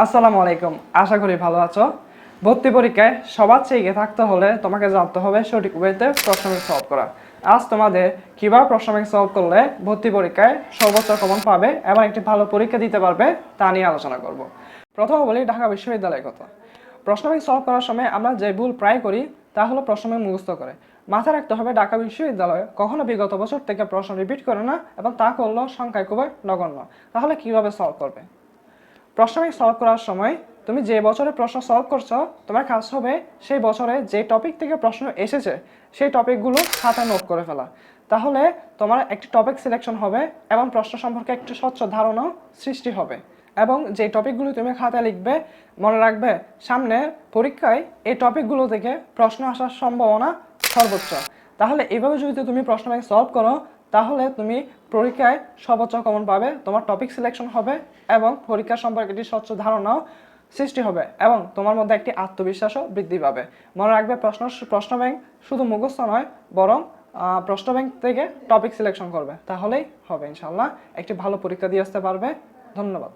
আসসালামু আলাইকুম। আশা করি ভালো আছো। ভর্তি পরীক্ষায় সবার চেয়ে এগিয়ে থাকতে হলে তোমাকে জানতে হবে সঠিক ওয়েতে প্রশ্ন ব্যাংক সলভ করা। আজ তোমাদের কিভাবে প্রশ্ন ব্যাংক সলভ করলে ভর্তি পরীক্ষায় সর্বোচ্চ কমন পাবে এবং একটি ভালো পরীক্ষা দিতে পারবে তা নিয়ে আলোচনা করব। প্রথমে বলি ঢাকা বিশ্ববিদ্যালয়ের কথা। প্রশ্ন ব্যাংক সলভ করার সময় আমরা যে ভুল প্রায় করি তা হলো প্রশ্ন ব্যাংক মুখস্থ করে। মাথায় রাখতে হবে ঢাকা বিশ্ববিদ্যালয়ে কখনো বিগত বছর থেকে প্রশ্ন রিপিট করে না এবং তা করলেও সংখ্যায় খুবই নগণ্য। তাহলে কিভাবে সলভ করবে? প্রশ্ন ব্যাংক সলভ করার সময় তুমি যে বছরে প্রশ্ন সলভ করছো তোমার কাজ হবে সেই বছরে যে টপিক থেকে প্রশ্ন এসেছে সেই টপিকগুলো খাতায় নোট করে ফেলা। তাহলে তোমার একটি টপিক সিলেকশন হবে এবং প্রশ্ন সম্পর্কে একটি স্বচ্ছ ধারণা সৃষ্টি হবে। এবং যে টপিকগুলো তুমি খাতায় লিখবে মনে রাখবে সামনে পরীক্ষায় এই টপিকগুলো থেকে প্রশ্ন আসার সম্ভাবনা সর্বোচ্চ। তাহলে এইভাবে যদি তুমি প্রশ্ন ব্যাংক সলভ করো তাহলে তুমি পরীক্ষায় সর্বোচ্চ কমন পাবে, তোমার টপিক সিলেকশন হবে এবং পরীক্ষা সম্পর্কে একটি স্বচ্ছ ধারণাও সৃষ্টি হবে এবং তোমার মধ্যে একটি আত্মবিশ্বাসও বৃদ্ধি পাবে। মনে রাখবে প্রশ্ন ব্যাংক শুধু মুখস্থ নয় বরং প্রশ্ন ব্যাংক থেকে টপিক সিলেকশন করবে, তাহলেই হবে ইনশাল্লাহ একটি ভালো পরীক্ষা দিয়ে আসতে পারবে। ধন্যবাদ।